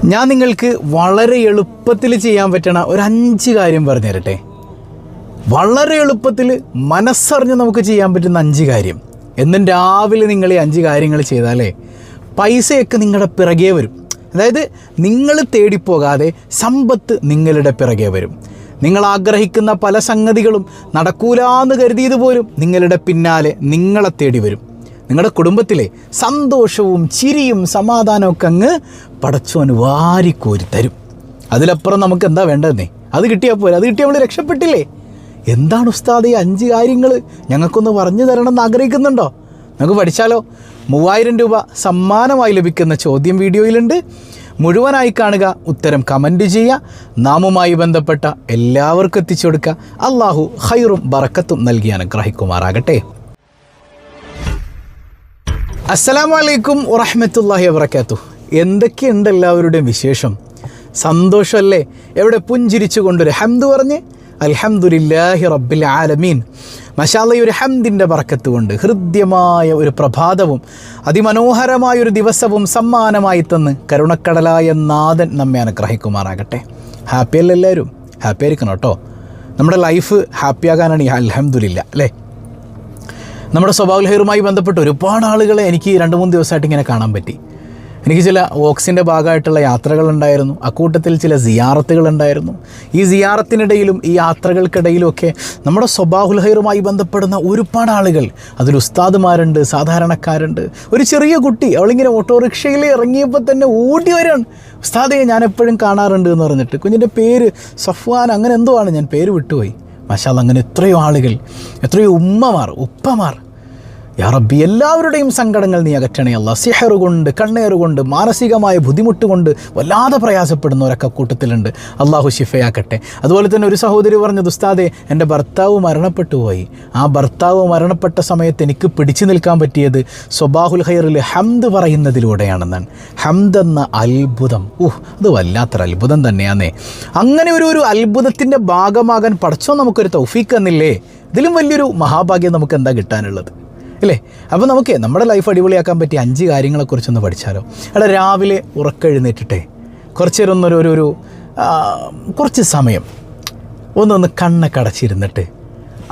ഞാൻ നിങ്ങൾക്ക് വളരെ എളുപ്പത്തിൽ ചെയ്യാൻ പറ്റണ ഒരു 5 കാര്യം പറഞ്ഞു തരട്ടെ. വളരെ എളുപ്പത്തിൽ മനസ്സറിഞ്ഞ് നമുക്ക് ചെയ്യാൻ പറ്റുന്ന 5 കാര്യം. എന്നും രാവിലെ നിങ്ങൾ ഈ 5 കാര്യങ്ങൾ ചെയ്താലേ പൈസയൊക്കെ നിങ്ങളുടെ പിറകെ വരും. അതായത് നിങ്ങൾ തേടിപ്പോകാതെ സമ്പത്ത് നിങ്ങളുടെ പിറകെ വരും. നിങ്ങൾ ആഗ്രഹിക്കുന്ന പല സംഗതികളും നടക്കൂലാന്ന് കരുതിയത് പോലും നിങ്ങളുടെ പിന്നാലെ നിങ്ങളെ തേടി വരും. നിങ്ങളുടെ കുടുംബത്തിലെ സന്തോഷവും ചിരിയും സമാധാനമൊക്കെ അങ്ങ് പടച്ചോന് വാരിക്കോരി തരും. അതിലപ്പുറം നമുക്ക് എന്താ വേണ്ടതെന്നേ? അത് കിട്ടിയാൽ പോരെ, അത് കിട്ടിയാൽ നമ്മൾ രക്ഷപ്പെട്ടില്ലേ? എന്താണ് ഉസ്താദ് ഈ 5 കാര്യങ്ങൾ ഞങ്ങൾക്കൊന്ന് പറഞ്ഞു തരണമെന്ന് ആഗ്രഹിക്കുന്നുണ്ടോ? നമുക്ക് പഠിച്ചാലോ? 3000 രൂപ സമ്മാനമായി ലഭിക്കുന്ന ചോദ്യം വീഡിയോയിലുണ്ട്. മുഴുവനായി കാണുക, ഉത്തരം കമൻറ്റ് ചെയ്യുക, നാമുമായി ബന്ധപ്പെട്ട എല്ലാവർക്കും എത്തിച്ചു കൊടുക്കുക. അള്ളാഹു ഖൈറും ബറക്കത്തും നൽകി അനുഗ്രഹിക്കുമാറാകട്ടെ. അസ്സലാമു അലൈക്കും വറഹ്മത്തുള്ളാഹി വബറകാതുഹു. എന്തൊക്കെയുണ്ട് എല്ലാവരുടെയും വിശേഷം? സന്തോഷമല്ലേ? എവിടെ പുഞ്ചിരിച്ചു കൊണ്ടൊരു ഹംദ് പറഞ്ഞ് അൽഹംദുലില്ലാഹി റബ്ബിൽ ആലമീൻ. മാഷാഅല്ലാഹ്, ഈ ഒരു ഹംദിൻ്റെ ബറക്കത്ത് കൊണ്ട് ഹൃദ്യമായ ഒരു പ്രഭാതവും അതിമനോഹരമായൊരു ദിവസവും സമ്മാനമായി തന്ന് കരുണക്കടലായ നാഥൻ നമ്മെ അനുഗ്രഹിക്കുമാറാകട്ടെ. ഹാപ്പിയല്ലേ എല്ലാവരും? ഹാപ്പി ആയിരിക്കണം കേട്ടോ. നമ്മുടെ ലൈഫ് ഹാപ്പിയാകാനാണ് ഈ അൽഹംദുലില്ലാ അല്ലേ? നമ്മുടെ സ്വഭാവ ഖൈറുമായി ബന്ധപ്പെട്ട് ഒരുപാട് ആളുകളെ എനിക്ക് 2-3 ദിവസമായിട്ട് ഇങ്ങനെ കാണാൻ പറ്റി. എനിക്ക് ചില വോക്സിൻ്റെ ഭാഗമായിട്ടുള്ള യാത്രകളുണ്ടായിരുന്നു. അക്കൂട്ടത്തിൽ ചില സിയാറത്തുകളുണ്ടായിരുന്നു. ഈ സിയാറത്തിനിടയിലും ഈ യാത്രകൾക്കിടയിലുമൊക്കെ നമ്മുടെ സ്വഭാവ ഖൈറുമായി ബന്ധപ്പെടുന്ന ഒരുപാട് ആളുകൾ, അതിൽ ഉസ്താദുമാരുണ്ട്, സാധാരണക്കാരുണ്ട്. ഒരു ചെറിയ കുട്ടി, അവളിങ്ങനെ ഓട്ടോറിക്ഷയിൽ ഇറങ്ങിയപ്പോൾ തന്നെ ഓടി വരാണ്, ഉസ്താദെ ഞാൻ എപ്പോഴും കാണാറുണ്ട് എന്ന് പറഞ്ഞിട്ട്. കുഞ്ഞിൻ്റെ പേര് സഫ്വാൻ അങ്ങനെ എന്തോ ആണ്, ഞാൻ പേര് വിട്ടുപോയി. മാഷാഅല്ലാഹ്, അങ്ങനെ എത്രയോ ആളുകൾ, എത്രയോ ഉമ്മമാർ, ഉപ്പമാർ. യാ റബ്ബി, എല്ലാവരുടെയും സങ്കടങ്ങൾ നീ അകറ്റണേ അല്ലാ. സിഹർ കൊണ്ട്, കണ്ണേറ് കൊണ്ട്, മാനസികമായ ബുദ്ധിമുട്ട് കൊണ്ട് വല്ലാതെ പ്രയാസപ്പെടുന്നവരൊക്കെ കൂട്ടത്തിലുണ്ട്. അള്ളാഹു ശിഫയാക്കട്ടെ. അതുപോലെ തന്നെ ഒരു സഹോദരി പറഞ്ഞത്, ഉസ്താദെ എൻ്റെ ഭർത്താവ് മരണപ്പെട്ടു പോയി. ആ ഭർത്താവ് മരണപ്പെട്ട സമയത്ത് എനിക്ക് പിടിച്ചു നിൽക്കാൻ പറ്റിയത് സ്വബാഹുൽ ഖൈറിൽ ഹംദ് പറയുന്നതിലൂടെയാണെന്നാണ്. ഹംദ് എന്ന അത്ഭുതം, അത് വല്ലാത്തൊരു അത്ഭുതം തന്നെയാന്നേ. അങ്ങനെ ഒരു അത്ഭുതത്തിൻ്റെ ഭാഗമാകാൻ പടച്ചോ നമുക്കൊരു തൗഫീക്ക് തന്നില്ലേ? ഇതിലും വലിയൊരു മഹാഭാഗ്യം നമുക്ക് എന്താ കിട്ടാനുള്ളത് അല്ലേ? അപ്പോൾ നമുക്ക് നമ്മുടെ ലൈഫ് അടിപൊളിയാക്കാൻ പറ്റിയ 5 കാര്യങ്ങളെക്കുറിച്ചൊന്ന് പഠിച്ചാലോ? എടാ, രാവിലെ ഉറക്കെഴുന്നേറ്റിട്ടെ കുറച്ച് നേരം കുറച്ച് സമയം ഒന്ന് കണ്ണൊക്കെ അടച്ചിരുന്നിട്ട്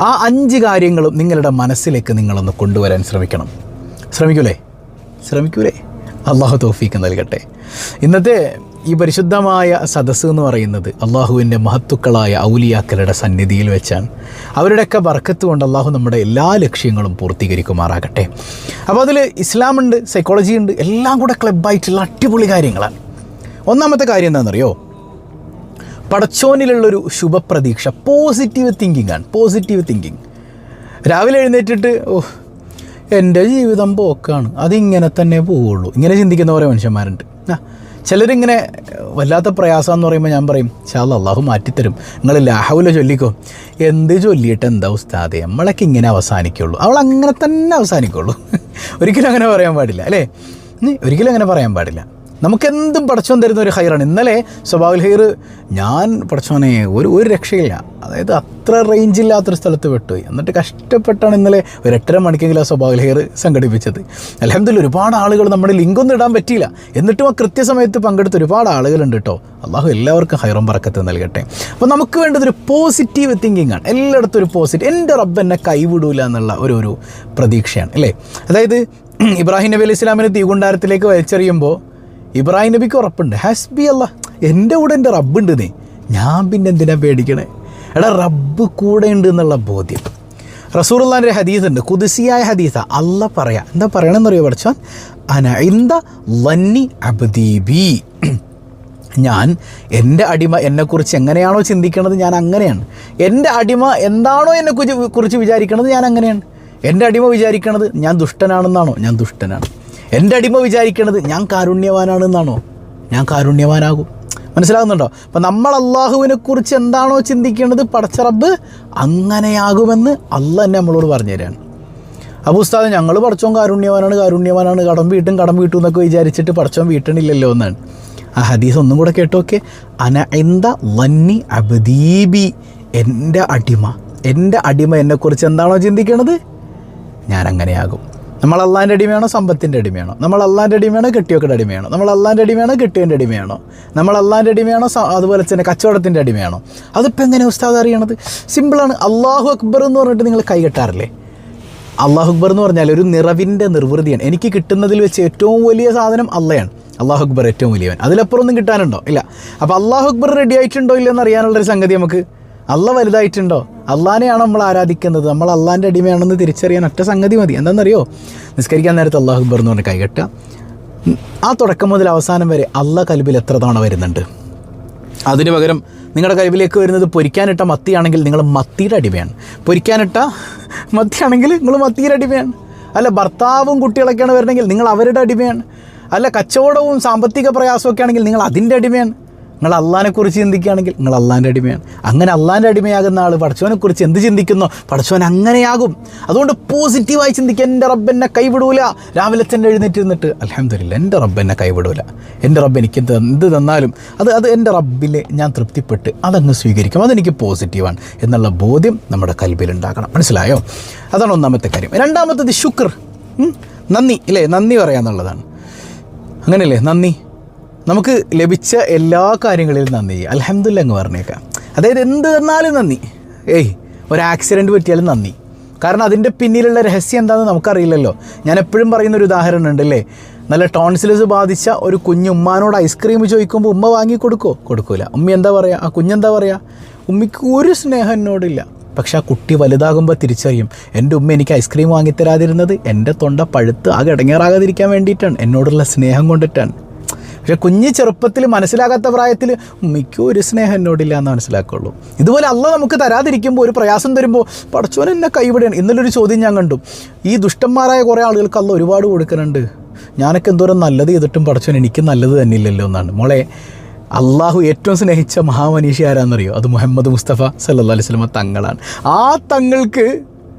ആ 5 കാര്യങ്ങളും നിങ്ങളുടെ മനസ്സിലേക്ക് നിങ്ങളൊന്ന് കൊണ്ടുവരാൻ ശ്രമിക്കൂലേ? അള്ളാഹു തൗഫീക്ക് നൽകട്ടെ. ഇന്നത്തെ ഈ പരിശുദ്ധമായ സദസ്സ് എന്ന് പറയുന്നത് അള്ളാഹുവിൻ്റെ മഹത്തുക്കളായ ഔലിയാക്കളുടെ സന്നിധിയിൽ വെച്ചാണ്. അവരുടെയൊക്കെ ബർക്കത്ത് കൊണ്ട് അള്ളാഹു നമ്മുടെ എല്ലാ ലക്ഷ്യങ്ങളും പൂർത്തീകരിക്കുമാറാകട്ടെ. അപ്പോൾ അതിൽ ഇസ്ലാമുണ്ട്, സൈക്കോളജി ഉണ്ട്, എല്ലാം കൂടെ ക്ലബ്ബായിട്ടുള്ള അടിപൊളി കാര്യങ്ങളാണ്. ഒന്നാമത്തെ കാര്യം എന്താണെന്നറിയോ? പടച്ചോനിലുള്ളൊരു ശുഭപ്രതീക്ഷ, പോസിറ്റീവ് തിങ്കിങ് ആണ്. Positive thinking. രാവിലെ എഴുന്നേറ്റിട്ട് എൻ്റെ ജീവിതം പോക്കാണ്, അതിങ്ങനെ തന്നെ പോവുള്ളൂ, ഇങ്ങനെ ചിന്തിക്കുന്ന കുറേ മനുഷ്യന്മാരുണ്ട്. ചിലരിങ്ങനെ വല്ലാത്ത പ്രയാസം എന്ന് പറയുമ്പോൾ ഞാൻ പറയും, ഇൻഷാ അല്ലാഹ് അള്ളാഹു മാറ്റിത്തരും, നിങ്ങൾ ലാ ഹൗല ചൊല്ലിക്കോ. എന്ത് ചൊല്ലിയിട്ട് എന്താ ഉസ്താദേ, നമ്മളൊക്കെ ഇങ്ങനെ അവസാനിക്കുള്ളൂ, അവളങ്ങനെ തന്നെ അവസാനിക്കുള്ളൂ. ഒരിക്കലും അങ്ങനെ പറയാൻ പാടില്ല അല്ലേ? ഒരിക്കലും അങ്ങനെ പറയാൻ പാടില്ല. നമുക്കെന്തും പടച്ചോൻ തരുന്ന ഒരു ഖൈറാണ്. ഇന്നലെ സ്വഭാവൽ ഖൈർ ഞാൻ പടച്ചോനെ ഒരു രക്ഷയില്ല, അതായത് അത്ര റേഞ്ചില്ലാത്തൊരു സ്ഥലത്ത് പെട്ടുപോയി. എന്നിട്ട് കഷ്ടപ്പെട്ടാണ് ഇന്നലെ ഒരു 8:30 മണിക്കെങ്കിലും ആ സ്വഭാവൽ ഖൈർ സംഘടിപ്പിച്ചത്. അൽഹംദുലില്ലാഹ് ഒരുപാട് ആളുകൾ നമ്മുടെ ലിങ്കൊന്നും ഇടാൻ പറ്റിയില്ല, എന്നിട്ടും ആ കൃത്യസമയത്ത് പങ്കെടുത്ത ഒരുപാട് ആളുകളുണ്ട് കേട്ടോ. അള്ളാഹു എല്ലാവർക്കും ഖൈറും ബറക്കത്തും നൽകട്ടെ. അപ്പോൾ നമുക്ക് വേണ്ടതൊരു പോസിറ്റീവ് തിങ്കിങ് ആണ്. എല്ലായിടത്തും ഒരു പോസിറ്റീവ്, എൻ്റെ റബ്ബ് എന്നെ കൈവിടൂല എന്നുള്ള ഒരു പ്രതീക്ഷയാണ് അല്ലേ? അതായത് ഇബ്രാഹിം നബി അലൈഹി ഇസ്ലാമിനെ തീകുണ്ടാരത്തിലേക്ക് വലിച്ചെറിയുമ്പോൾ ഇബ്രാഹിം നബിക്ക് ഉറപ്പുണ്ട്, ഹസ്ബി അല്ലാഹ്, എൻ്റെ കൂടെ എൻ്റെ റബ്ബുണ്ട്, ഞാൻ പിന്നെ എന്തിനാ പേടിക്കണേ? എടാ, റബ്ബ് കൂടെ ഉണ്ട് എന്നുള്ള ബോധ്യം. റസൂലുള്ളാഹിൻ്റെ ഹദീസ് ഉണ്ട്, ഖുദ്സിയായ ഹദീസാ. അല്ലാഹ് പറയാ, എന്താ പറയണമെന്നറിയോ? പഠിച്ചോൻ അന ഇൻദ ലന്നി അബ്ദി ബി, ഞാൻ എൻ്റെ അടിമ എന്നെക്കുറിച്ച് എങ്ങനെയാണോ ചിന്തിക്കണത് ഞാൻ അങ്ങനെയാണ്. എൻ്റെ അടിമ എന്താണോ എന്നെക്കുറിച്ച് വിചാരിക്കണത് ഞാൻ അങ്ങനെയാണ്. എൻ്റെ അടിമ വിചാരിക്കണത് ഞാൻ ദുഷ്ടനാണെന്നാണോ, ഞാൻ ദുഷ്ടനാണ്. എൻ്റെ അടിമ വിചാരിക്കണത് ഞാൻ കാരുണ്യവാനാണെന്നാണോ, ഞാൻ കാരുണ്യവാനാകും. മനസ്സിലാകുന്നുണ്ടോ? അപ്പം നമ്മൾ അള്ളാഹുവിനെ കുറിച്ച് എന്താണോ ചിന്തിക്കേണ്ടത് പടച്ച റബ്ബ് അങ്ങനെയാകുമെന്ന് അള്ളാഹ് തന്നെ നമ്മളോട് പറഞ്ഞു തരാണ്. അപ്പോൾ ഉസ്താദ് ഞങ്ങൾ പടച്ചോൻ കാരുണ്യവാനാണ്, കടം വീട്ടും എന്നൊക്കെ വിചാരിച്ചിട്ട് പടച്ചോൻ വീട്ടണില്ലല്ലോ എന്നാണ്. ആ ഹദീസ് ഒന്നും കൂടെ കേട്ടോക്കെ. അന ഇന്ദ ലന്നി അബ്ദീബി, എൻ്റെ അടിമ എന്നെക്കുറിച്ച് എന്താണോ ചിന്തിക്കണത് ഞാൻ അങ്ങനെയാകും. നമ്മൾ അള്ളാൻ്റെ അടിമയാണോ സമ്പത്തിൻ്റെ അടിമയാണോ? നമ്മൾ അള്ളാൻ്റെ അടിമയാണോ കെട്ടിയൊക്കെ അടിമയാണോ? നമ്മൾ അള്ളാൻ്റെ അടിമയാണോ കെട്ടിയൻ്റെ അടിമയാണോ? നമ്മൾ അള്ളാൻ്റെ അടിമയാണോ അതുപോലെ തന്നെ കച്ചവടത്തിൻ്റെ അടിമയാണോ? അതിപ്പോൾ എങ്ങനെ ഉസ്താദ് അറിയണത്? സിമ്പിളാണ്. അള്ളാഹു അക്ബർ എന്ന് പറഞ്ഞിട്ട് നിങ്ങൾ കൈകെട്ടാറില്ലേ? അള്ളാഹു അക്ബർ എന്ന് പറഞ്ഞാൽ ഒരു നിറവിൻ്റെ നിർവൃതിയാണ്. എനിക്ക് കിട്ടുന്നതിൽ വെച്ച് ഏറ്റവും വലിയ സാധനം അള്ളയാണ്. അള്ളാഹു അക്ബർ ഏറ്റവും വലിയവൻ. അതിലപ്പുറം ഒന്നും കിട്ടാനുണ്ടോ? ഇല്ല. അപ്പോൾ അള്ളാഹു അക്ബർ റെഡി ആയിട്ടുണ്ടോ ഇല്ലെന്ന് അറിയാനുള്ളൊരു സംഗതി നമുക്ക്, അള്ളാഹ് വലുതായിട്ടുണ്ടോ, അള്ളാനെയാണോ നമ്മൾ ആരാധിക്കുന്നത്, നമ്മൾ അള്ളാൻ്റെ അടിമയാണെന്ന് തിരിച്ചറിയാൻ ഒറ്റ സംഗതി മതി. എന്താണെന്നറിയോ? നിസ്കരിക്കാൻ നേരത്തെ അള്ളാഹു അക്ബർ എന്ന് പറഞ്ഞ് കൈകെട്ടുക. ആ തുടക്കം മുതൽ അവസാനം വരെ അള്ളാഹ് കൽബിൽ എത്ര തവണ വരുന്നുണ്ട്. അതിന് പകരം നിങ്ങളുടെ കൽബിലേക്ക് വരുന്നത് പൊരിക്കാനിട്ട മത്തിയാണെങ്കിൽ നിങ്ങൾ മത്തിയുടെ അടിമയാണ്. പൊരിക്കാനിട്ട മത്തിയാണെങ്കിൽ നിങ്ങൾ മത്തിയുടെ അടിമയാണ്. അല്ല, ഭർത്താവും കുട്ടികളൊക്കെയാണ് വരണമെങ്കിൽ നിങ്ങൾ അവരുടെ അടിമയാണ്. അല്ല, കച്ചവടവും സാമ്പത്തിക പ്രയാസമൊക്കെ ആണെങ്കിൽ നിങ്ങൾ അതിൻ്റെ അടിമയാണ്. നിങ്ങൾ അള്ളാഹിനെക്കുറിച്ച് ചിന്തിക്കുകയാണെങ്കിൽ നിങ്ങൾ അള്ളാൻ്റെ അടിമയാണ്. അങ്ങനെ അള്ളാൻ്റെ അടിമയാകുന്ന ആൾ പടച്ചവനെക്കുറിച്ച് എന്ത് ചിന്തിക്കുന്നോ പടച്ചവൻ അങ്ങനെയാകും. അതുകൊണ്ട് പോസിറ്റീവായി ചിന്തിക്കുക. എൻ്റെ റബ്ബ് എന്നെ കൈവിടൂല. രാവിലെ തന്നെ എഴുന്നേറ്റിരുന്നിട്ട് അൽഹംദുലില്ലാ, എൻ്റെ റബ്ബ് എന്നെ കൈവിടൂല, എൻ്റെ റബ്ബ് എനിക്ക് എന്ത് തന്നാലും അത് എൻ്റെ റബ്ബിലെ ഞാൻ തൃപ്തിപ്പെട്ട് അതങ്ങ് സ്വീകരിക്കും, അതെനിക്ക് പോസിറ്റീവാണ് എന്നുള്ള ബോധ്യം നമ്മുടെ കൽബിലുണ്ടാക്കണം. മനസ്സിലായോ? അതാണ് ഒന്നാമത്തെ കാര്യം. രണ്ടാമത്തത് ശുക്ർ, നന്ദി. ഇല്ലേ? നന്ദി പറയാന്നുള്ളതാണ്. അങ്ങനെയല്ലേ? നന്ദി. നമുക്ക് ലഭിച്ച എല്ലാ കാര്യങ്ങളിലും നന്ദി ചെയ്യുക. അൽഹംദുലില്ലാ അങ്ങ് പറഞ്ഞേക്കാം. അതായത് എന്ത് തന്നാലും നന്ദി. ഒരു ആക്സിഡൻറ്റ് പറ്റിയാലും നന്ദി. കാരണം അതിൻ്റെ പിന്നിലുള്ള രഹസ്യം എന്താണെന്ന് നമുക്കറിയില്ലല്ലോ. ഞാൻ എപ്പോഴും പറയുന്നൊരു ഉദാഹരണം ഉണ്ടല്ലേ, നല്ല ടോൺസിലസ് ബാധിച്ച ഒരു കുഞ്ഞ് ഉമ്മാനോട് ഐസ്ക്രീം ചോദിക്കുമ്പോൾ ഉമ്മ വാങ്ങി കൊടുക്കൂല. ഉമ്മ എന്താ പറയുക? ആ കുഞ്ഞെന്താ പറയുക? ഉമ്മയ്ക്ക് ഒരു സ്നേഹം എന്നോടില്ല. പക്ഷെ ആ കുട്ടി വലുതാകുമ്പോൾ തിരിച്ചറിയും, എൻ്റെ ഉമ്മ എനിക്ക് ഐസ്ക്രീം വാങ്ങിത്തരാതിരുന്നത് എൻ്റെ തൊണ്ട പഴുത്ത് ആകെ ഇടങ്ങേറാകാതിരിക്കാൻ വേണ്ടിയിട്ടാണ്, എന്നോടുള്ള സ്നേഹം കൊണ്ടിട്ടാണ്. പക്ഷെ കുഞ്ഞ് ചെറുപ്പത്തിൽ മനസ്സിലാകാത്ത പ്രായത്തിൽ ഉമ്മയ്ക്കും ഒരു സ്നേഹം എന്നോടില്ല എന്ന് മനസ്സിലാക്കുള്ളൂ. ഇതുപോലെ അള്ളാഹ് നമുക്ക് തരാതിരിക്കുമ്പോൾ, ഒരു പ്രയാസം തരുമ്പോൾ പടച്ചോൻ എന്നെ കൈവിടുകയാണ്. ഇന്നലൊരു ചോദ്യം ഞാൻ കണ്ടു. ഈ ദുഷ്ടന്മാരായ കുറേ ആളുകൾക്ക് അള്ളാഹ് ഒരുപാട് കൊടുക്കുന്നുണ്ട്, ഞാനൊക്കെ എന്തോരം നല്ലത് ചെയ്തിട്ടും പടച്ചോൻ എനിക്ക് നല്ലത് തന്നെ ഇല്ലല്ലോ എന്നാണ്. മോളെ, അള്ളാഹു ഏറ്റവും സ്നേഹിച്ച മഹാമനീഷി ആരാന്നറിയോ? അത് മുഹമ്മദ് മുസ്തഫ സല്ലല്ലാഹു അലൈഹി വസല്ലം തങ്ങളാണ്. ആ തങ്ങൾക്ക്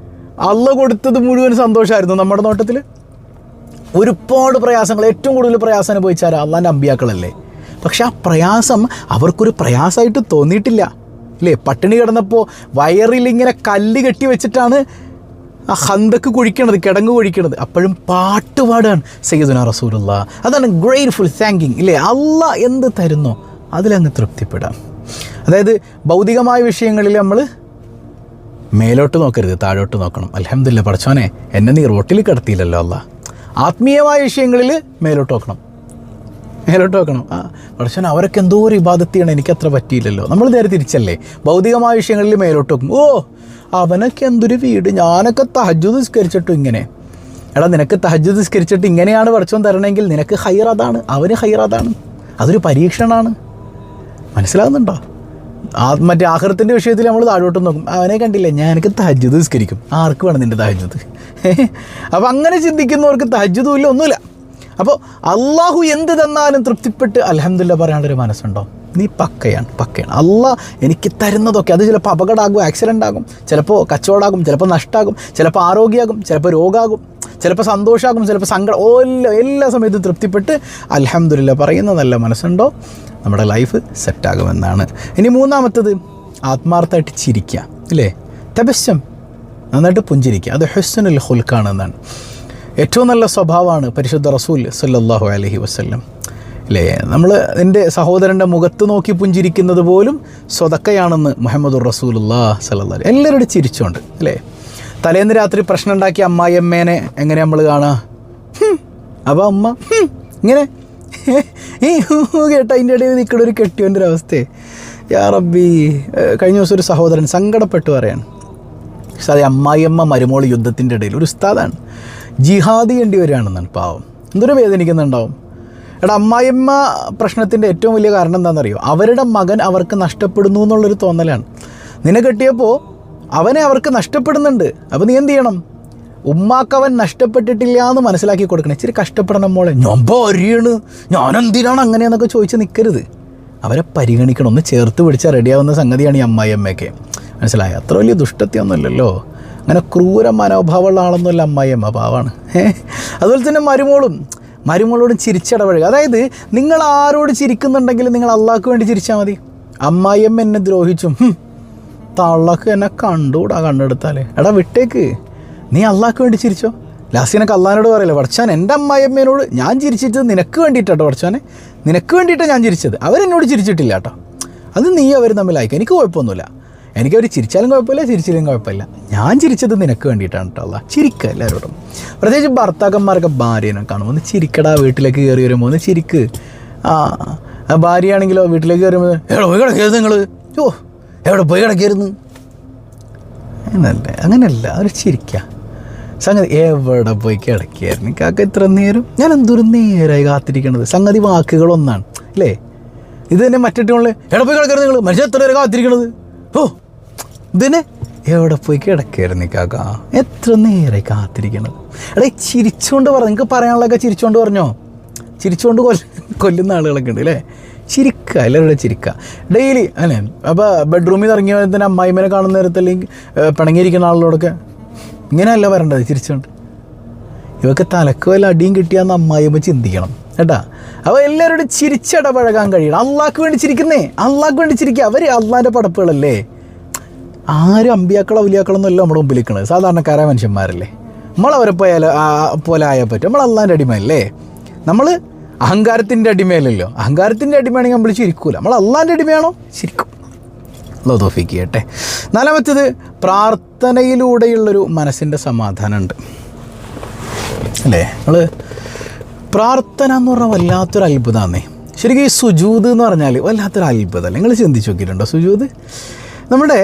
അള്ളാഹ് കൊടുത്തത് മുഴുവൻ സന്തോഷമായിരുന്നു. നമ്മുടെ നോട്ടത്തിൽ ഒരുപാട് പ്രയാസങ്ങൾ, ഏറ്റവും കൂടുതൽ പ്രയാസം അനുഭവിച്ചാൽ അള്ളാൻ്റെ അമ്പിയാക്കളല്ലേ. പക്ഷെ ആ പ്രയാസം അവർക്കൊരു പ്രയാസമായിട്ട് തോന്നിയിട്ടില്ല. അല്ലേ? പട്ടിണി കിടന്നപ്പോൾ വയറിലിങ്ങനെ കല്ല് കെട്ടി വെച്ചിട്ടാണ് ആ ഹന്തക്ക് കുഴിക്കണത്, കിടങ്ങ് കുഴിക്കണത്. അപ്പോഴും പാട്ട് പാടാണ് സയ്യിദുനാ റസൂലുള്ളാഹ്. അതാണ് ഗ്രേറ്റ്ഫുൾ താങ്കിങ്. ഇല്ലേ? അള്ളാഹ് എന്ത് തരുന്നോ അതിലങ്ങ് തൃപ്തിപ്പെടാം. അതായത് ഭൗതികമായ വിഷയങ്ങളിൽ നമ്മൾ മേലോട്ട് നോക്കരുത്, താഴോട്ട് നോക്കണം. അൽഹംദുലില്ലാ പടച്ചോനെ എന്നെ നീ റോട്ടിൽ കിടത്തിയില്ലല്ലോ അള്ളാഹ്. ആത്മീയമായ വിഷയങ്ങളിൽ മേലോട്ട് നോക്കണം. ആ പടച്ചോൻ അവരൊക്കെ എന്തോ ഒരു ഇബാദത്ത് ചെയ്യണം, എനിക്കത്ര പറ്റിയില്ലല്ലോ. നമ്മൾ നേരെ തിരിച്ചല്ലേ, ഭൗതികമായ വിഷയങ്ങളിൽ മേലോട്ട് നോക്കും. അവനൊക്കെ എന്തൊരു വീട്, ഞാനൊക്കെ തഹജ്ജുദ് നിസ്കരിച്ചിട്ടും ഇങ്ങനെ. എടാ, നിനക്ക് തഹജ്ജുദ് നിസ്കരിച്ചിട്ട് ഇങ്ങനെയാണ് പടച്ചോൻ തരണമെങ്കിൽ നിനക്ക് ഹൈർ അതാണ്, അവന് ഹൈർ അതാണ്. അതൊരു പരീക്ഷണമാണ്. മനസ്സിലാകുന്നുണ്ടോ? മറ്റേ ആഖിറത്തിൻ്റെ വിഷയത്തിൽ നമ്മൾ താഴോട്ട് നോക്കും. അവനെ കണ്ടില്ലേ, ഞാൻ എനിക്ക് തഹജ്ജുദ് നിസ്കരിക്കും. ആർക്ക് വേണം നിൻ്റെ തഹജ്ജുദ്? അപ്പോൾ അങ്ങനെ ചിന്തിക്കുന്നവർക്ക് തഹജ്ജുദും ഇല്ല, ഒന്നുമില്ല. അപ്പോൾ അള്ളാഹു എന്ത് തന്നാലും തൃപ്തിപ്പെട്ട് അൽഹംദുലില്ലാ പറയാനുള്ളൊരു മനസ്സുണ്ടോ? നീ പക്കയാണ്. അള്ളാഹ് എനിക്ക് തരുന്നതൊക്കെ അത് ചിലപ്പോൾ അപകടമാകും, ആക്സിഡൻ്റ് ആകും, ചിലപ്പോൾ കച്ചവടമാകും, ചിലപ്പോൾ നഷ്ടമാകും, ചിലപ്പോൾ ആരോഗ്യമാകും, ചിലപ്പോൾ രോഗമാകും, ചിലപ്പോൾ സന്തോഷമാകും, ചിലപ്പോൾ സങ്കടം. എല്ലാ സമയത്തും തൃപ്തിപ്പെട്ട് അൽഹംദുലില്ലാ പറയുന്ന നല്ല മനസ്സുണ്ടോ നമ്മുടെ ലൈഫ് സെറ്റാകുമെന്നാണ്. ഇനി മൂന്നാമത്തത് ആത്മാർത്ഥമായിട്ട് ചിരിക്കുക. ഇല്ലേ? തബസ്സം, നന്നായിട്ട് പുഞ്ചിരിക്കുക. അത് ഹുസ്നുൽ ഖുൽഖാണെന്നാണ്. ഏറ്റവും നല്ല സ്വഭാവമാണ് പരിശുദ്ധ റസൂൽ സല്ലല്ലാഹു അലൈഹി വസല്ലം. അല്ലേ? നമ്മൾ എൻ്റെ സഹോദരൻ്റെ മുഖത്ത് നോക്കി പുഞ്ചിരിക്കുന്നത് പോലും സ്വതക്കയാണെന്ന് മുഹമ്മദുർ റസൂലുള്ളാഹി സ്വല്ലല്ലാഹു അലൈഹി. എല്ലാവരും ചിരിച്ചുകൊണ്ട്. അല്ലേ? തലേന്ന് രാത്രി പ്രശ്നം ഉണ്ടാക്കിയ അമ്മായിയമ്മേനെ എങ്ങനെ നമ്മൾ കാണുക? അപ്പോൾ അമ്മ ഇങ്ങനെ കേട്ടോ, അതിൻ്റെ ഇടയിൽ നിൽക്കുന്ന ഒരു കെട്ടിയോൻ്റെ ഒരു അവസ്ഥയെ യാ റബ്ബി. കഴിഞ്ഞ ദിവസം ഒരു സഹോദരൻ സങ്കടപ്പെട്ട് പറയാണ്, ഉസ്താദേ അമ്മായിയമ്മ മരുമോൾ യുദ്ധത്തിൻ്റെ ഇടയിൽ ഒരു ഉസ്താദാണ്, ജിഹാദ് ചെയ്യേണ്ടി വരികയാണെന്നാണ്. പാവം എന്തൊരു വേദനിക്കുന്നുണ്ടാവും. എടാ, അമ്മായിയമ്മ പ്രശ്നത്തിൻ്റെ ഏറ്റവും വലിയ കാരണം എന്താണെന്നറിയോ? അവരുടെ മകൻ അവർക്ക് നഷ്ടപ്പെടുന്നു എന്നുള്ളൊരു തോന്നലാണ്. നിന്നെ കെട്ടിയപ്പോൾ അവനെ അവർക്ക് നഷ്ടപ്പെടുന്നുണ്ട്. അപ്പോൾ നീ എന്ത് ചെയ്യണം? ഉമ്മാക്കവൻ നഷ്ടപ്പെട്ടിട്ടില്ല എന്ന് മനസ്സിലാക്കി കൊടുക്കണം. ഇച്ചിരി കഷ്ടപ്പെടണം മോളെ. ഞാനെന്തിനാണ് അങ്ങനെയെന്നൊക്കെ ചോദിച്ച് നിൽക്കരുത്. അവരെ പരിഗണിക്കണം, ഒന്ന് ചേർത്ത് പിടിച്ചാൽ റെഡിയാവുന്ന സംഗതിയാണ് ഈ അമ്മായിയമ്മയൊക്കെ. മനസ്സിലായോ? അത്ര വലിയ ദുഷ്ടത്വമൊന്നുമില്ലല്ലോ. അങ്ങനെ ക്രൂര മനോഭാവമുള്ള ആളൊന്നുമല്ല അമ്മായിയമ്മ, പാവാണ്. അതുപോലെ തന്നെ മരുമോളോടും ചിരിച്ചിടപഴകുക. അതായത് നിങ്ങൾ ആരോട് ചിരിക്കുന്നുണ്ടെങ്കിൽ നിങ്ങൾ അള്ളാഹ്ക്ക് വേണ്ടി ചിരിച്ചാൽ മതി. അമ്മായിയമ്മ എന്നെ ദ്രോഹിച്ചും തള്ളക്ക് എന്നെ കണ്ടുകൂടാ, കണ്ടെടുത്താലേ. എടാ വിട്ടേക്ക്, നീ അള്ളാഹ്ക്ക് വേണ്ടി ചിരിച്ചോ. ലാസ്റ്റ് എനിക്ക് അള്ളാഹിനോട് പറയില്ല, പഠിച്ചാൻ എൻ്റെ അമ്മായിയമ്മേനോട് ഞാൻ ചിരിച്ചിട്ടത് നിനക്ക് വേണ്ടിയിട്ടാട്ടോ പഠിച്ചാനെ, നിനക്ക് വേണ്ടിയിട്ടാണ് ഞാൻ ചിരിച്ചത്, അവരെന്നോട് ചിരിച്ചിട്ടില്ല കേട്ടോ, അത് നീ അവർ തമ്മിലായിക്കും, എനിക്ക് കുഴപ്പമൊന്നുമില്ല, എനിക്കവർ ചിരിച്ചാലും കുഴപ്പമില്ല ചിരിച്ചില്ലെങ്കിൽ കുഴപ്പമില്ല, ഞാൻ ചിരിച്ചത് നിനക്ക് വേണ്ടിയിട്ടാണ് കേട്ടോ അള്ളാ. ചിരിക്കുക എല്ലാവരോടും, പ്രത്യേകിച്ച് ഭർത്താക്കന്മാരൊക്കെ ഭാര്യനെ കാണുമ്പോൾ ഒന്ന് ചിരിക്കടാ, വീട്ടിലേക്ക് കയറി വരുമ്പോൾ ഒന്ന് ചിരിക്ക്. ഭാര്യയാണെങ്കിലോ വീട്ടിലേക്ക് കയറി വരുമ്പോൾ എവിടെ പോയി കിടക്കരുത് നിങ്ങൾ, ഓ എവിടെ പോയി കിടക്കരുന്ന്, അങ്ങനെയല്ല അവർ ചിരിക്കുക. സംഗതി എവിടെ പോയി കിടക്കുകയായിരുന്നു കാക്ക ഇത്ര നേരം, ഞാൻ എന്തൊരു നേരമായി കാത്തിരിക്കണത്. സംഗതി വാക്കുകളൊന്നാണ് അല്ലേ, ഇത് തന്നെ മറ്റിട്ടുള്ള എവിടെ പോയി കിടക്കരുത് നിങ്ങൾ, മനുഷ്യൻ എത്ര നേരം കാത്തിരിക്കണത്, ഓ ഇതിനെ എവിടെ പോയി കിടക്കായിരുന്നു കാക്ക, എത്ര നേരമായി കാത്തിരിക്കണത്. എടാ ചിരിച്ചുകൊണ്ട് പറഞ്ഞു, നിങ്ങൾക്ക് പറയാനുള്ളതൊക്കെ ചിരിച്ചുകൊണ്ട് പറഞ്ഞോ, ചിരിച്ചുകൊണ്ട് കൊല്ലുന്ന ആളുകളൊക്കെ ഉണ്ട് അല്ലേ. ചിരിക്കുക, എല്ലാവരുടെ ചിരിക്കുക ഡെയിലി അല്ലേ. അപ്പോൾ ബെഡ്റൂമിൽ നിന്ന് ഇറങ്ങിയ തന്നെ അമ്മായിമ്മനെ കാണുന്ന നേരത്തെ അല്ലെങ്കിൽ പിണങ്ങിയിരിക്കുന്ന ആളുകളോടൊക്കെ ഇങ്ങനെയല്ല വരേണ്ടത്, ചിരിച്ചുകൊണ്ട്. ഇവർക്ക് തലക്ക് വല്ല അടിയും കിട്ടിയാന്ന് അമ്മായിമ്മ ചിന്തിക്കണം കേട്ടാ. അപ്പോൾ എല്ലാവരോടും ചിരിച്ചിടപഴകാൻ കഴിയണം. അള്ളാഹ്ക്ക് വേണ്ടി ചിരിക്കുന്നേ, അള്ളാഹ്ക്ക് വേണ്ടി ചിരിക്കുക. അവർ അള്ളാഹിൻ്റെ പടപ്പുകളല്ലേ, ആരും അമ്പിയാക്കളോ ഔലിയാക്കളൊന്നും അല്ല നമ്മുടെ മുമ്പിൽ നിൽക്കണത്, സാധാരണക്കാരായ മനുഷ്യന്മാരല്ലേ. നമ്മളവരെ പോലെ ആയാൽ പറ്റും, നമ്മൾ അള്ളാഹിൻ്റെ അടിമയല്ലേ. നമ്മൾ അഹങ്കാരത്തിൻ്റെ അടിമയല്ലല്ലോ, അഹങ്കാരത്തിൻ്റെ അടിമയാണെങ്കിൽ നമ്മൾ ചിരിക്കൂല, നമ്മൾ അള്ളാഹിൻ്റെ അടിമയാണോ ചിരിക്കും. അല്ലാഹു തൗഫീഖ് ചെയ്യട്ടെ. നാലാമത്തേത് പ്രാർത്ഥനയിലൂടെയുള്ളൊരു മനസ്സിൻ്റെ സമാധാനമുണ്ട് അല്ലേ. നമ്മൾ പ്രാർത്ഥന എന്ന് പറഞ്ഞാൽ വല്ലാത്തൊരു അത്ഭുതമാണേ. ശരിക്കും ഈ സുജൂദ് എന്ന് പറഞ്ഞാൽ വല്ലാത്തൊരു അത്ഭുതമല്ലേ. നിങ്ങൾ ചിന്തിച്ച് നോക്കിയിട്ടുണ്ടോ സുജൂദ്? നമ്മുടെ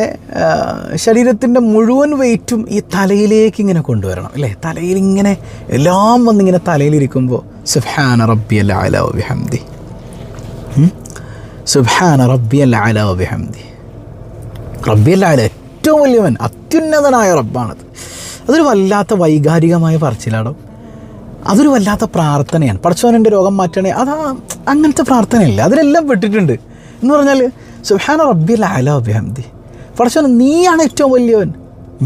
ശരീരത്തിൻ്റെ മുഴുവൻ വെയിറ്റും ഈ തലയിലേക്ക് ഇങ്ങനെ കൊണ്ടുവരണം അല്ലേ. തലയിലിങ്ങനെ എല്ലാം വന്നിങ്ങനെ തലയിലിരിക്കുമ്പോൾ സുബ്ഹാന റബ്ബിയൽ അഅ്ലാ വബിഹംദി, സുബ്ഹാന റബ്ബിയൽ അഅ്ലാ വബിഹംദി. റബ്ബിയൽ അഅ്ലാ ഏറ്റവും വലിയവൻ, അത്യുന്നതനായ റബ്ബാണത്. അതൊരു വല്ലാത്ത വൈകാരികമായ പറച്ചിലാണോ, അതൊരു വല്ലാത്ത പ്രാർത്ഥനയാണ്. പടച്ചോനെൻ്റെ രോഗം മാറ്റണേ, അങ്ങനത്തെ പ്രാർത്ഥനയില്ല, അതിലെല്ലാം പെട്ടിട്ടുണ്ട് എന്ന് പറഞ്ഞാൽ സുബ്ഹാന റബ്ബിയൽ അഅ്ലാ വബിഹംദി. പടച്ചോനെ നീയാണ് ഏറ്റവും വലിയവൻ,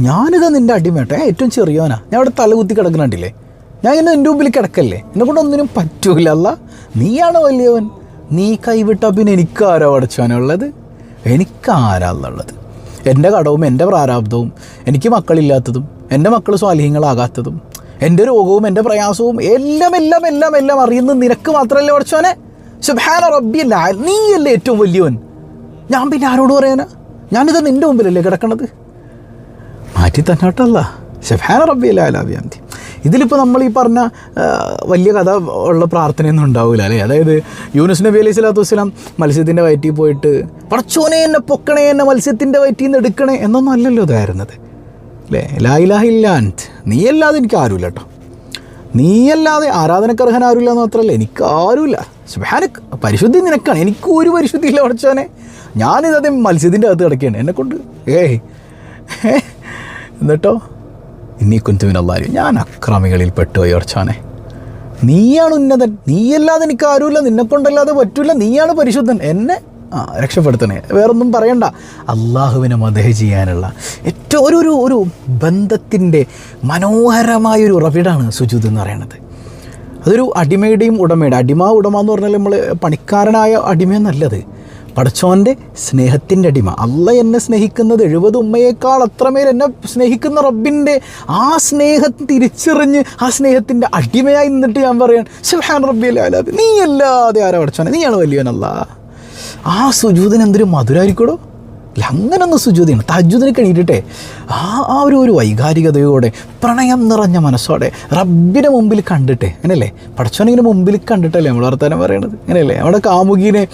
ഞാനിത് നിൻ്റെ അടിമേട്ടെ, ഏറ്റവും ചെറിയവനാ, ഞാൻ അവിടെ തലകുത്തി കിടക്കുന്നുണ്ടില്ലേ, ഞാൻ ഇന്ന് എൻ്റെ മുമ്പിൽ കിടക്കല്ലേ, എന്നെ കൊണ്ട് ഒന്നിനും പറ്റൂല അല്ല, നീയാണ് വലിയവൻ. നീ കൈവിട്ടാൽ പിന്നെ എനിക്കാരാ പടച്ചോനുള്ളത്, എനിക്കാരാന്നുള്ളത്. എൻ്റെ കടവും എൻ്റെ പ്രാരാബ്ദവും, എനിക്ക് മക്കളില്ലാത്തതും എൻ്റെ മക്കൾ സ്വാലിഹ്യങ്ങളാകാത്തതും, എൻ്റെ രോഗവും എൻ്റെ പ്രയാസവും എല്ലാം എല്ലാം എല്ലാം എല്ലാം അറിയുന്നത് നിനക്ക് മാത്രമല്ലേ പടച്ചോനെ. സുബ്ഹാന റബ്ബിയൽ അഅ്ലാ, നീയല്ലേ ഏറ്റവും വലിയവൻ, ഞാൻ പിന്നെ ആരോട് പറയാനാ, ഞാനിത് നിൻ്റെ മുമ്പിലല്ലേ കിടക്കണത്, മാറ്റി തന്നോട്ടല്ല. സുബ്ഹാന റബ്ബിയൽ അഅ്ലാ ബിഹംദി. ഇതിലിപ്പോൾ നമ്മൾ ഈ പറഞ്ഞ വലിയ കഥ ഉള്ള പ്രാർത്ഥനയൊന്നും ഉണ്ടാവില്ല അല്ലേ. അതായത് യൂനുസ് നബി അലൈഹി സ്വലാത്തു വസ്സലാം മത്സ്യത്തിൻ്റെ വയറ്റിൽ പോയിട്ട് പടച്ചോനെ എന്നെ പൊക്കണേ, എന്നെ മത്സ്യത്തിൻ്റെ വയറ്റിൽ നിന്ന് എടുക്കണേ എന്നൊന്നും അല്ലല്ലോ ഇതായിരുന്നത് അല്ലേ. ലാ ഇലാഹ ഇല്ലാ അൻത, നീയല്ലാതെ എനിക്ക് ആരുമില്ല കേട്ടോ, നീയല്ലാതെ ആരാധനക്കർഹൻ ആരുമില്ല എന്ന് മാത്രമല്ല എനിക്ക് ആരുമില്ല. സുബ്ഹാനക്, പരിശുദ്ധി നിനക്കാണ്, എനിക്ക് ഒരു പരിശുദ്ധിയില്ല പടച്ചോനെ, ഞാനിതേ മത്സ്യത്തിൻ്റെ അകത്ത് കിടക്കുകയാണ്, എന്നെക്കൊണ്ട് എന്നിട്ടോ ഇന്നി കുന്തു മിനൽ, ഞാൻ അക്രമികളിൽ പെട്ടുപോയി പടച്ചോനെ, നീയാണ് ഉന്നതൻ, നീയല്ലാതെ എനിക്ക് ആരുമില്ല, നിന്നെക്കൊണ്ടല്ലാതെ പറ്റില്ല, നീയാണ് പരിശുദ്ധൻ, എന്നെ രക്ഷപ്പെടുത്തണേ. വേറൊന്നും പറയണ്ട. അള്ളാഹുവിനെ മദഹ് ചെയ്യാനുള്ള ഏറ്റവും ഒരു ബന്ധത്തിൻ്റെ മനോഹരമായൊരു ഉറവിടാണ് സുജൂദ് എന്ന് പറയുന്നത്. അതൊരു അടിമയുടെയും ഉടമയുടെ, അടിമ ഉടമ എന്ന് പറഞ്ഞാൽ നമ്മൾ പണിക്കാരനായ അടിമയെന്നല്ലത്, പടച്ചോൻ്റെ സ്നേഹത്തിൻ്റെ അടിമ. അള്ള എന്നെ സ്നേഹിക്കുന്നത് 70 ഉമ്മയേക്കാൾ അത്രമേൽ എന്നെ സ്നേഹിക്കുന്ന റബ്ബിൻ്റെ ആ സ്നേഹം തിരിച്ചറിഞ്ഞ് ആ സ്നേഹത്തിൻ്റെ അടിമയായി നിന്നിട്ട് ഞാൻ പറയാൻ സുബ്ഹാന റബ്ബിയൽ അഅ്ലാ, നീ അല്ലാതെ ആരാ പടച്ചോനെ, നീയാണ് വലിയവനല്ല. ആ സുജൂദിന് എന്തൊരു മധുരമായിരിക്കടോ അല്ല. അങ്ങനൊന്ന് സുജൂദ് ചെയ്യണം, തഹജ്ജുദിന് കഴിഞ്ഞിട്ടേ ആ ഒരു വൈകാരികതയോടെ പ്രണയം നിറഞ്ഞ മനസ്സോടെ റബ്ബിനെ മുമ്പിൽ കണ്ടിട്ടേ, അങ്ങനെയല്ലേ പടച്ചോനിങ്ങനെ മുമ്പിൽ കണ്ടിട്ടല്ലേ നമ്മൾ വർത്താനം പറയണത്, അങ്ങനെയല്ലേ. നമ്മുടെ കാമുകീനെ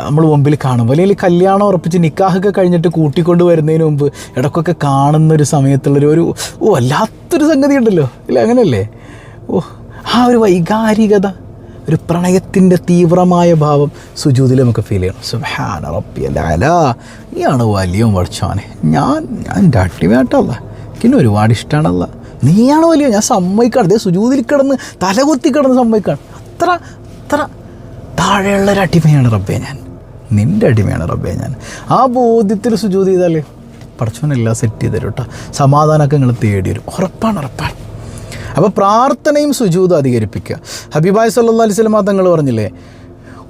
നമ്മൾ മുമ്പിൽ കാണുമ്പോൾ, അല്ലെങ്കിൽ കല്യാണം ഉറപ്പിച്ച് നിക്കാഹൊക്കെ കഴിഞ്ഞിട്ട് കൂട്ടിക്കൊണ്ട് വരുന്നതിന് മുമ്പ് ഇടയ്ക്കൊക്കെ കാണുന്നൊരു സമയത്തുള്ളൊരു വല്ലാത്തൊരു സംഗതി ഉണ്ടല്ലോ ഇല്ല, അങ്ങനെയല്ലേ. ആ ഒരു വൈകാരികത, ഒരു പ്രണയത്തിൻ്റെ തീവ്രമായ ഭാവം സുജൂദിൽ നമുക്ക് ഫീൽ ചെയ്യണം. സുബ്ഹാന റബ്ബിയൽ അഅ്ലാ, നീയാണ് വലിയ പടച്ചോനെ, ഞാൻ എൻ്റെ അടിമയായിട്ടല്ല, എനിക്കിന്നെ ഒരുപാട് ഇഷ്ടമാണല്ല, നീയാണ് വലിയ, ഞാൻ സമ്മതിക്കാണ്, അതേ സുജൂദിൽ കിടന്ന് തലകുത്തി കിടന്ന് സമ്മതിക്കാണ്, അത്ര താഴെയുള്ളൊരു അടിമയാണ് റബ്ബേ ഞാൻ, നിൻ്റെ അടിമയാണ് റബ്ബേ ഞാൻ. ആ ബോധ്യത്തിൽ സുജൂദ് ചെയ്താലേ പടച്ചോനെല്ലാം സെറ്റ് ചെയ്ത് തരും കേട്ടോ, സമാധാനമൊക്കെ നിങ്ങൾ തേടി വരും, ഉറപ്പാണ്. അപ്പോൾ പ്രാർത്ഥനയും സുജൂദും അധികരിപ്പിക്കുക. ഹബീബായ് സല്ലല്ലാഹു അലൈഹി വസല്ലം തങ്ങൾ പറഞ്ഞില്ലേ,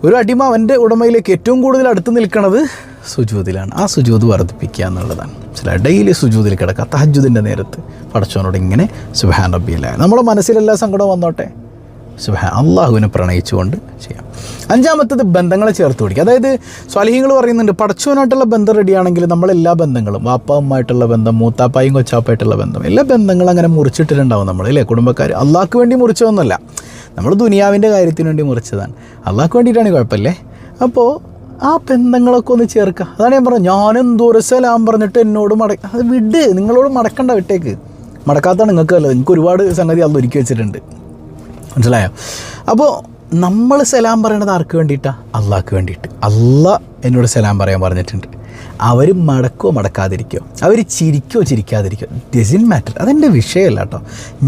ഒരു അടിമ അവൻ്റെ ഉടമയിലേക്ക് ഏറ്റവും കൂടുതൽ അടുത്ത് നിൽക്കുന്നത് സുജൂദിലാണ്. ആ സുജൂദ് വർദ്ധിപ്പിക്കുക എന്നുള്ളതാണ്. മനസ്സിലായി? ഡെയിലി സുജൂദിൽ കിടക്കുക. തഹജ്ജുദിൻ്റെ നേരത്ത് പടച്ചവനോട് ഇങ്ങനെ സുബ്ഹാൻ റബ്ബിയൽ അഅ്ല. നമ്മുടെ മനസ്സിലെല്ലാ സങ്കടവും വന്നോട്ടെ, സുബ്ഹാൻ അള്ളാഹുവിനെ പ്രണയിച്ചുകൊണ്ട് ചെയ്യാം. അഞ്ചാമത്തത് ബന്ധങ്ങളെ ചേർത്ത് പിടിക്കുക. അതായത് സ്വാലിഹീങ്ങൾ പറയുന്നുണ്ട്, പടച്ചവനായിട്ടുള്ള ബന്ധം റെഡിയാണെങ്കിൽ നമ്മളെല്ലാ ബന്ധങ്ങളും, വാപ്പാവുമായിട്ടുള്ള ബന്ധം, മൂത്താപ്പായും കൊച്ചാപ്പായിട്ടുള്ള ബന്ധം, എല്ലാ ബന്ധങ്ങളും അങ്ങനെ മുറിച്ചിട്ടിട്ടുണ്ടാവും നമ്മൾ, അല്ലേ? കുടുംബക്കാർ അള്ളാഹ്ക്ക് വേണ്ടി മുറിച്ചതൊന്നുമല്ല, നമ്മൾ ദുനിയാവിൻ്റെ കാര്യത്തിന് വേണ്ടി മുറിച്ചതാണ്. അള്ളാഹ്ക്ക് വേണ്ടിയിട്ടാണെങ്കിൽ കുഴപ്പമില്ലേ? അപ്പോൾ ആ ബന്ധങ്ങളൊക്കെ ഒന്ന് ചേർക്കുക. അതാണ് ഞാൻ പറഞ്ഞത്, ഞാനെന്തോരം സലാം പറഞ്ഞിട്ട് എന്നോട് അത് വിട്, നിങ്ങളോട് മടക്കണ്ട, വിട്ടേക്ക്. മടക്കാത്താണ് നിങ്ങൾക്ക് അല്ലത്, എനിക്ക് ഒരുപാട് സംഗതി അള്ള ഒരുക്കി വെച്ചിട്ടുണ്ട്. മനസ്സിലായോ? അപ്പോൾ നമ്മൾ സലാം പറയണത് ആർക്ക് വേണ്ടിയിട്ടാണ്? അള്ളാഹ്ക്ക് വേണ്ടിയിട്ട്. അള്ളാഹ് എന്നോട് സലാം പറയാൻ പറഞ്ഞിട്ടുണ്ട്. അവർ മടക്കോ മടക്കാതിരിക്കോ, അവർ ചിരിക്കോ ചിരിക്കാതിരിക്കോ, ഡസൻറ്റ് മാറ്റർ, അതെൻ്റെ വിഷയമല്ല കേട്ടോ.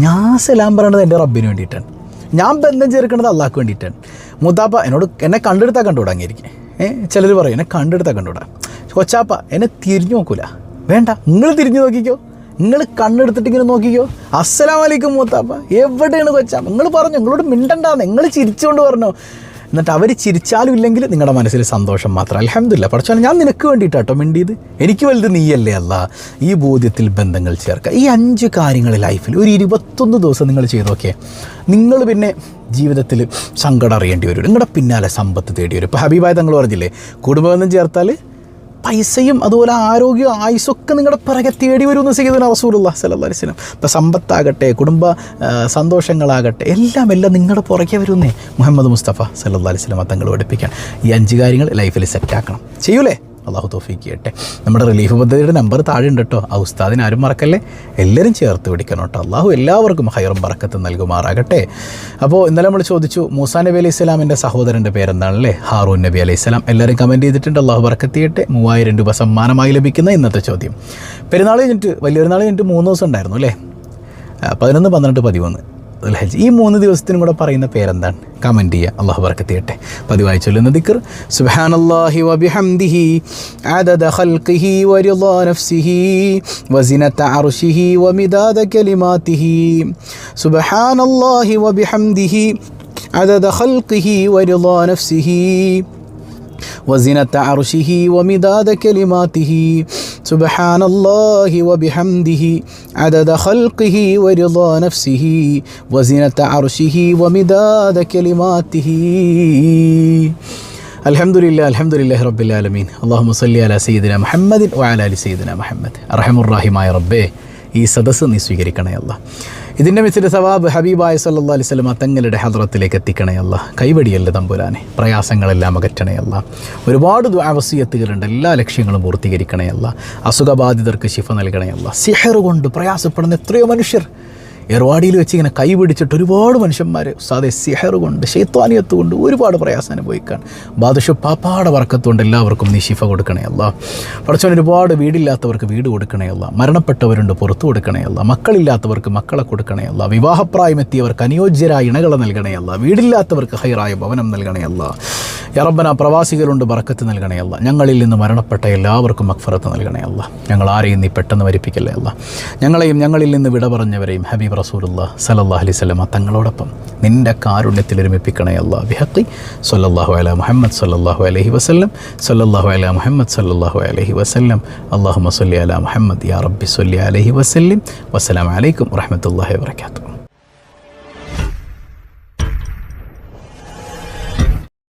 ഞാൻ സലാം പറയണത് എൻ്റെ റബ്ബിന് വേണ്ടിയിട്ടാണ്. ഞാൻ ബന്ധം ചേർക്കുന്നത് അള്ളാഹ്ക്ക് വേണ്ടിയിട്ടാണ്. മൂത്താപ്പ എന്നോട് എന്നെ കണ്ടെടുത്താൽ കണ്ടുവിടാങ്ങിയിരിക്കും. ചിലർ പറയും എന്നെ കണ്ടെടുത്താൽ കണ്ടുവിടാം. കൊച്ചാപ്പ എന്നെ തിരിഞ്ഞു നോക്കൂല. വേണ്ട, നിങ്ങൾ തിരിഞ്ഞു നോക്കിക്കോ, നിങ്ങൾ കണ്ണെടുത്തിട്ട് ഇങ്ങനെ നോക്കിക്കോ. അസ്സലാമു അലൈക്കും മൂത്താപ്പ, എവിടെയാണ് കൊച്ചാപ്പ? നിങ്ങൾ പറഞ്ഞു, നിങ്ങളോട് മിണ്ടണ്ടാന്ന്, നിങ്ങൾ ചിരിച്ചുകൊണ്ട് പറഞ്ഞോ. എന്നിട്ട് അവർ ചിരിച്ചാലും ഇല്ലെങ്കിൽ നിങ്ങളുടെ മനസ്സിൽ സന്തോഷം മാത്രം. അൽഹംദുലില്ലാ, പഠിച്ചോനെ ഞാൻ നിനക്ക് വേണ്ടിയിട്ടാട്ടോ മിണ്ടിയത്, എനിക്ക് വലുത് നീയല്ലേ അല്ലാ. ഈ ബോധ്യത്തിൽ ബന്ധങ്ങൾ ചേർക്കുക. ഈ 5 കാര്യങ്ങൾ ലൈഫിൽ ഒരു 21 ദിവസം നിങ്ങൾ ചെയ്ത് നോക്കിയേ, നിങ്ങൾ പിന്നെ ജീവിതത്തിൽ സങ്കടം അറിയേണ്ടി വരും. നിങ്ങളുടെ പിന്നാലെ സമ്പത്ത് തേടി വരും. ഇപ്പോൾ ഹബീബായ തങ്ങൾ പറഞ്ഞില്ലേ, കുടുംബബന്ധം ചേർത്താൽ പൈസയും അതുപോലെ ആരോഗ്യവും ആയുസ്സൊക്കെ നിങ്ങളുടെ പിറകെ തേടി വരുമെന്ന് സയ്യിദുനാ റസൂലുള്ളാഹി സ്വല്ലല്ലാഹു അലൈഹി വസല്ലം. ഇപ്പോൾ സമ്പത്താകട്ടെ, കുടുംബ സന്തോഷങ്ങളാകട്ടെ, എല്ലാം നിങ്ങളുടെ പുറകെ വരുന്നേ മുഹമ്മദ് മുസ്തഫ സ്വല്ലല്ലാഹു അലൈഹി വസല്ലം തങ്ങൾ പഠിപ്പിക്കാൻ. ഈ 5 കാര്യങ്ങൾ ലൈഫിൽ സെറ്റാക്കണം. ചെയ്യൂലേ? അള്ളാഹു തൗഫീഖ് ചെയ്യട്ടെ. നമ്മുടെ റിലീഫ് പദ്ധതിയുടെ നമ്പർ താഴെ ഉണ്ട് കേട്ടോ. ആ ഉസ്താദിനെ ആരും മറക്കല്ലേ, എല്ലാവരും ചേർത്ത് പിടിക്കണം കേട്ടോ. അള്ളാഹു എല്ലാവർക്കും ഹൈറും ബറക്കത്തും നൽകുമാറാകട്ടെ. അപ്പോൾ ഇന്നലെ നമ്മൾ ചോദിച്ചു, മൂസാ നബി അലൈഹി സ്വലാമിൻ്റെ സഹോദരൻ്റെ പേരെന്താണല്ലേ? ഹാറൂൻ നബി അലൈഹി സ്വലാം. എല്ലാവരും കമൻറ്റ് ചെയ്തിട്ടുണ്ട്. അള്ളാഹു ബറക്കത്ത് ചെയ്യട്ടെ. 3000 രൂപ സമ്മാനമായി ലഭിക്കുന്ന ഇന്നത്തെ ചോദ്യം. പെരുന്നാൾ കഴിഞ്ഞിട്ട്, വലിയൊരുന്നാൾ കഴിഞ്ഞിട്ട് 3 ദിവസം ഉണ്ടായിരുന്നു അല്ലേ? 11, 12, 13 ദുൽഹജ്ജ്. ഈ 3 ദിവസത്തിനും കൂടെ പറയുന്ന പേരെന്താണ്? കമൻറ്റ് ചെയ്യുക. അള്ളാഹു ബറക്കത്ത് ചെയ്യട്ടെ. പതിവായി ചൊല്ലുന്ന ദിക്ർ സുബ്ഹാനല്ലാഹി വബിഹംദിഹി അദദ ഖൽഖിഹി വറിളാ നഫ്സിഹി വസിനത അർശിഹി വമിദാദ കലിമാതിഹി. സുബ്ഹാനല്ലാഹി വബിഹംദിഹി അദദ ഖൽഖിഹി വറിളാ നഫ്സിഹി وزنة عرشه ومداد كلماته. سبحان الله وبحمده عدد خلقه ورضا نفسه وزنة عرشه ومداد كلماته. الحمد لله رب العالمين. اللهم صل على سيدنا محمد وعلى آل سيدنا محمد. أرحم الراحمين ربي, ഈ സദസ്സ് നീ സ്വീകരിക്കണേ അല്ലാ. ഇതിൻ്റെ മിസ്ലിൽ സവാബ് ഹബീബായ സല്ലല്ലാഹു അലൈഹി വസല്ലം തങ്ങളുടെ ഹദ്റത്തിലേക്ക് എത്തിക്കണേ അല്ലാ. കൈവടിയല്ല തമ്പുരാനെ, പ്രയാസങ്ങളെല്ലാം അകറ്റണേ അല്ലാ. ഒരുപാട് ദുആ വസിയത്തുകളുണ്ട്, എല്ലാ ലക്ഷ്യങ്ങളും പൂർത്തീകരിക്കണേ അല്ലാ. അസുഖബാധിതർക്ക് ശിഫ നൽകണേ അല്ലാ. സിഹർ കൊണ്ട് പ്രയാസപ്പെടുന്ന എത്രയോ മനുഷ്യർ ഏർവാടിയിൽ വെച്ച് ഇങ്ങനെ കൈ പിടിച്ചിട്ട് ഒരുപാട് മനുഷ്യന്മാർ ഉസ്താദെ സിഹർ കൊണ്ട്, ശൈത്വാനിയത്ത് കൊണ്ട് ഒരുപാട് പ്രയാസം അനുഭവിക്കാൻ. ബാദുഷ പാപ്പാടെ വർക്കത്തുകൊണ്ട് എല്ലാവർക്കും നീ ശിഫ കൊടുക്കണേ അല്ലാ. പഠിച്ചവൻ ഒരുപാട് വീടില്ലാത്തവർക്ക് വീട് കൊടുക്കണേ അല്ലാ. മരണപ്പെട്ടവരുണ്ട്, പുറത്തു കൊടുക്കണേ അല്ലാ. മക്കളില്ലാത്തവർക്ക് മക്കളെ കൊടുക്കണേ അല്ലാ. വിവാഹപ്രായമെത്തിയവർക്ക് അനുയോജ്യരായ ഇണകളെ നൽകണേ അല്ലാ. വീടില്ലാത്തവർക്ക് ഹൈറായ ഭവനം നൽകണേ അല്ലാ. യാ റബ്ബന, പ്രവാസികളുണ്ട്, ബറക്കത്ത് നൽകണേ അല്ലാ. ഞങ്ങളിൽ നിന്ന് മരണപ്പെട്ട എല്ലാവർക്കും മഗ്ഫിറത്ത് നൽകണേ അല്ലാ. ഞങ്ങൾ ആരെയും നീ പെട്ടെന്ന് മരിപ്പിക്കല്ലേ അല്ലാ. ഞങ്ങളെയും ഞങ്ങളിൽ നിന്ന് വിട പറഞ്ഞവരെയും ഹബീബ് റസൂലുള്ളാഹി സ്വല്ലല്ലാഹു അലൈഹി വസല്ലം തങ്ങളോടൊപ്പം നിൻ്റെ കാരുണ്യത്തിൽ ഒരുമിപ്പിക്കണേ അല്ലാ. ബിഹഖി സ്വല്ലല്ലാഹു അലാ മുഹമ്മദ് സ്വല്ലല്ലാഹു അലൈഹി വസല്ലം, സ്വല്ലല്ലാഹു അലാ മുഹമ്മദ് സ്വല്ലല്ലാഹു അലൈഹി വസല്ലം. അല്ലാഹുമ്മ സ്വല്ലി അലാ മുഹമ്മദ് യാ റബ്ബി സ്വല്ലി അലൈഹി വസല്ലം. വസ്സലാമു അലൈക്കും വറഹ്മത്തുള്ളാഹി വബറകാതുഹു.